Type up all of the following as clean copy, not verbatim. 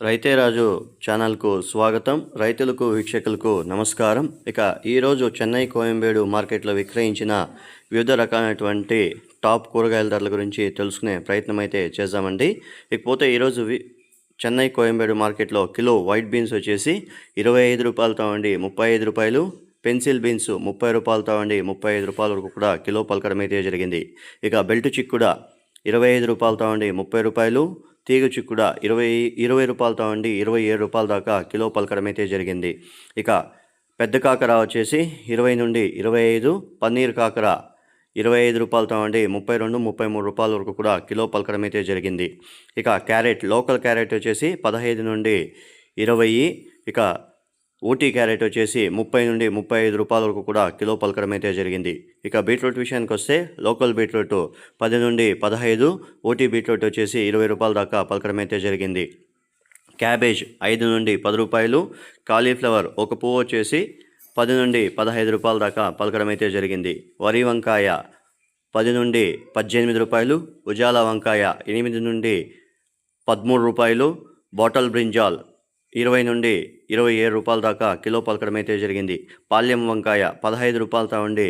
రైతే రాజు ఛానల్కు స్వాగతం. రైతులకు వీక్షకులకు నమస్కారం. ఇక ఈరోజు చెన్నై కోయంబేడు మార్కెట్లో విక్రయించిన వివిధ రకాలైనటువంటి టాప్ కూరగాయల ధరల గురించి తెలుసుకునే ప్రయత్నం అయితే చేద్దామండి. ఇకపోతే ఈరోజు చెన్నై కోయంబేడు మార్కెట్లో కిలో వైట్ బీన్స్ వచ్చేసి 25 రూపాయలతో ఉండి 35 రూపాయలు, పెన్సిల్ బీన్స్ 30 రూపాయలతో ఉండి 35 రూపాయల వరకు కూడా కిలో పలకడం అయితే జరిగింది. ఇక బెల్ట్ చిక్కుడ 25 రూపాయలతో ఉండి 30 రూపాయలు, తీగ చిక్కుడ 20 రూపాయలతో ఉండి 27 రూపాయల దాకా కిలో పలకడం అయితే జరిగింది. ఇక పెద్ద కాకర వచ్చేసి 20 నుండి 25, పన్నీర్ కాకర 25 రూపాయలతో ఉండి 32, 33 రూపాయల వరకు కూడా కిలో పలకడం అయితే జరిగింది. ఇక క్యారెట్, లోకల్ క్యారెట్ వచ్చేసి 15 నుండి 20, ఇక ఊటీ క్యారెట్ వచ్చేసి 30 నుండి 35 రూపాయల వరకు కూడా కిలో పలకడం అయితే జరిగింది. ఇక బీట్రూట్ విషయానికి వస్తే లోకల్ బీట్రూట్ 10 నుండి 15, ఊటీ బీట్రూట్ వచ్చేసి 20 రూపాయల దాకా పలకడం అయితే జరిగింది. క్యాబేజ్ 5 నుండి 10 రూపాయలు, కాలీఫ్లవర్ ఒక పువ్వు వచ్చేసి 10 నుండి 15 రూపాయల దాకా పలకడం అయితే జరిగింది. వరి వంకాయ 10 నుండి 18 రూపాయలు, ఉజాలా వంకాయ 8 నుండి 13 రూపాయలు, బాటల్ బ్రింజాల్ 20 నుండి 27 రూపాయల దాకా కిలో పలకడం అయితే జరిగింది. పాల్యం వంకాయ 15 రూపాయలతో ఉండి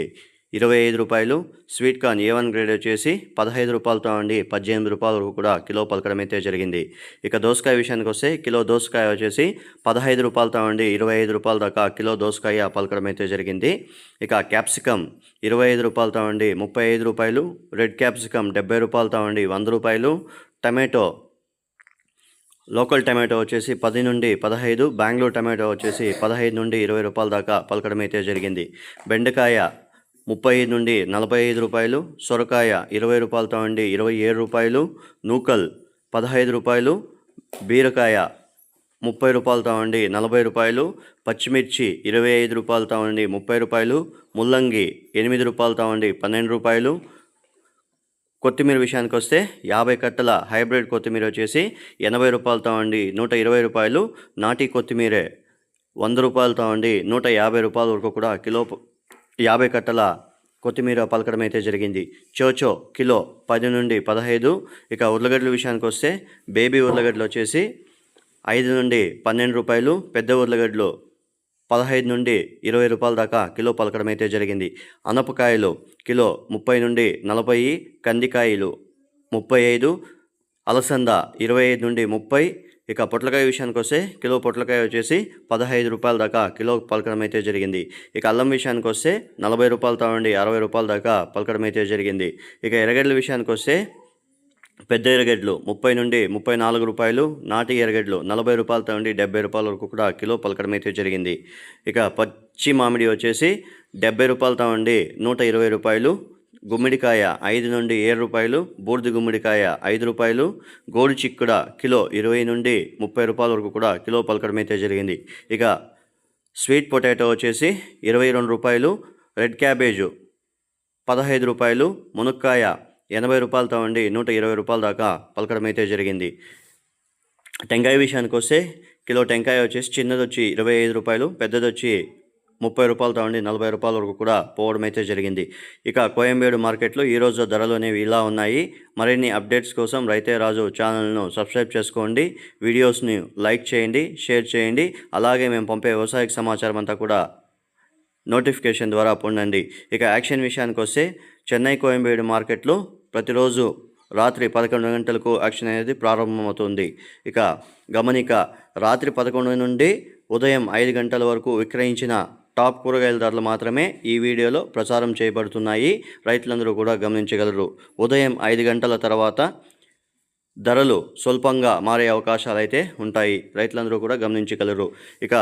25 రూపాయలు, స్వీట్ కార్న్ A1 గ్రేడ్ వచ్చేసి 15 రూపాయలతో ఉండి 18 రూపాయల వరకు కూడా కిలో పలకడం అయితే జరిగింది. ఇక దోసకాయ విషయానికి వస్తే కిలో దోసకాయ వచ్చేసి 15 రూపాయలతో ఉండి 25 రూపాయల దాకా కిలో దోసకాయ పలకడం అయితే జరిగింది. ఇక క్యాప్సికమ్ 25 రూపాయలతో ఉండి 35 రూపాయలు, రెడ్ క్యాప్సికమ్ 70 రూపాయలతో ఉండి 100 రూపాయలు, టమాటో లోకల్ టమాటో వచ్చేసి 10 నుండి 15, బెంగళూరు టమాటో వచ్చేసి 15 నుండి 20 రూపాయల దాకా పలకడం అయితే జరిగింది. బెండకాయ 30 నుండి 45 రూపాయలు, సొరకాయ 20 రూపాయలతో ఉండి 27 రూపాయలు, నూకల్ 15 రూపాయలు, బీరకాయ 30 రూపాయలతో ఉండి 40 రూపాయలు, పచ్చిమిర్చి 25 రూపాయలతో ఉండి 30 రూపాయలు, ముల్లంగి 8 రూపాయలతో ఉండి 12 రూపాయలు. కొత్తిమీర విషయానికి వస్తే 50 కట్టల హైబ్రిడ్ కొత్తిమీర వచ్చేసి 80 రూపాయలతో ఉండి 120 రూపాయలు, నాటి కొత్తిమీర 100 రూపాయలతో ఉండి 150 రూపాయల వరకు కూడా కిలో 50 కట్టల కొత్తిమీర పలకడం అయితే జరిగింది. చోచో కిలో 10 నుండి 15. ఇక ఉర్లగడ్డల విషయానికి వస్తే బేబీ ఉర్లగడ్డలు వచ్చేసి 5 నుండి 12 రూపాయలు, పెద్ద ఉర్లగడ్డలు 15 నుండి 20 రూపాయల దాకా కిలో పలకడం అయితే జరిగింది. అనపకాయలు కిలో 30 నుండి 40, కందికాయలు 35, అలసంద 25 నుండి 30. ఇక పొట్లకాయ విషయానికి వస్తే కిలో పొట్లకాయ వచ్చేసి 15 రూపాయల దాకా కిలో పలకడం అయితే జరిగింది. ఇక అల్లం విషయానికి వస్తే 40 రూపాయలతో ఉండి 60 రూపాయల దాకా పలకడం అయితే జరిగింది. ఇక ఎర్రగడ్డల విషయానికి వస్తే పెద్ద ఎర్రగడ్డలు 30 నుండి 34 రూపాయలు, నాటి ఎర్రగడ్డలు 40 రూపాయలతో ఉండి 70 రూపాయల వరకు కూడా కిలో పలకడం అయితే జరిగింది. ఇక పచ్చి మామిడి వచ్చేసి 70 రూపాయలతో ఉండి 120 రూపాయలు, గుమ్మిడికాయ 5 నుండి 7 రూపాయలు, బూడిద గుమ్మిడికాయ 5 రూపాయలు, గోడు చిక్కుడ కిలో 20 నుండి 30 రూపాయల వరకు కూడా కిలో పలకడం అయితే జరిగింది. ఇక స్వీట్ పొటాటో వచ్చేసి 22 రూపాయలు, రెడ్ క్యాబేజు 15 రూపాయలు, మునక్కాయ 80 రూపాయలతో ఉండి 120 రూపాయల దాకా పలకడం అయితే జరిగింది. టెంకాయ విషయానికి వస్తే కిలో టెంకాయ వచ్చేసి చిన్నది వచ్చి 25 రూపాయలు, పెద్దది వచ్చి 30 రూపాయలతో ఉండి 40 రూపాయల వరకు కూడా పోవడం అయితే జరిగింది. ఇక కోయంబేడు మార్కెట్లో ఈరోజు ధరలు అనేవి ఇలా ఉన్నాయి. మరిన్ని అప్డేట్స్ కోసం రైతే రాజు ఛానల్ను సబ్స్క్రైబ్ చేసుకోండి, వీడియోస్ని లైక్ చేయండి, షేర్ చేయండి. అలాగే మేము పంపే వ్యవసాయ సమాచారం అంతా కూడా నోటిఫికేషన్ ద్వారా పొందండి. ఇక యాక్షన్ విషయానికి వస్తే చెన్నై కోయంబేడు మార్కెట్లో ప్రతిరోజు రాత్రి 11 గంటలకు యాక్షన్ అనేది ప్రారంభమవుతుంది. ఇక గమనిక, రాత్రి 11 నుండి ఉదయం 5 గంటల వరకు విక్రయించిన టాప్ కూరగాయల ధరలు మాత్రమే ఈ వీడియోలో ప్రచారం చేయబడుతున్నాయి. రైతులందరూ కూడా గమనించగలరు. ఉదయం 5 గంటల తర్వాత ధరలు స్వల్పంగా మారే అవకాశాలు అయితే ఉంటాయి. రైతులందరూ కూడా గమనించగలరు. ఇక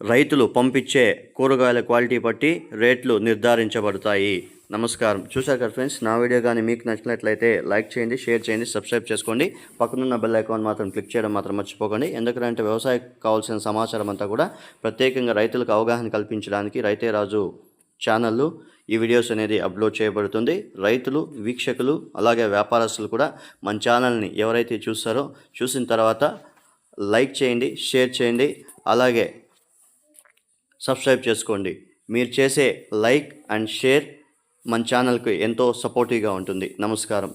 రైతులు పంపించే కూరగాయల క్వాలిటీ బట్టి రేట్లు నిర్ధారించబడతాయి. నమస్కారం. చూశారు కదా ఫ్రెండ్స్, నా వీడియో కానీ మీకు నచ్చినట్లయితే లైక్ చేయండి, షేర్ చేయండి, సబ్స్క్రైబ్ చేసుకోండి. పక్కనున్న బెల్ ఐకాన్ మాత్రం క్లిక్ చేయడం మాత్రం మర్చిపోకండి. ఎందుకంటే వ్యవసాయం కావాల్సిన సమాచారం అంతా కూడా ప్రత్యేకంగా రైతులకు అవగాహన కల్పించడానికి రైతే రాజు ఛానల్లో ఈ వీడియోస్ అనేది అప్లోడ్ చేయబడుతుంది. రైతులు, వీక్షకులు, అలాగే వ్యాపారస్తులు కూడా మన ఛానల్ని ఎవరైతే చూస్తారో చూసిన తర్వాత లైక్ చేయండి, షేర్ చేయండి, అలాగే సబ్స్క్రైబ్ చేసుకోండి. మీరు చేసే లైక్ అండ్ షేర్ మన ఛానల్కి ఎంతో సపోర్టివ్గా ఉంటుంది. నమస్కారం.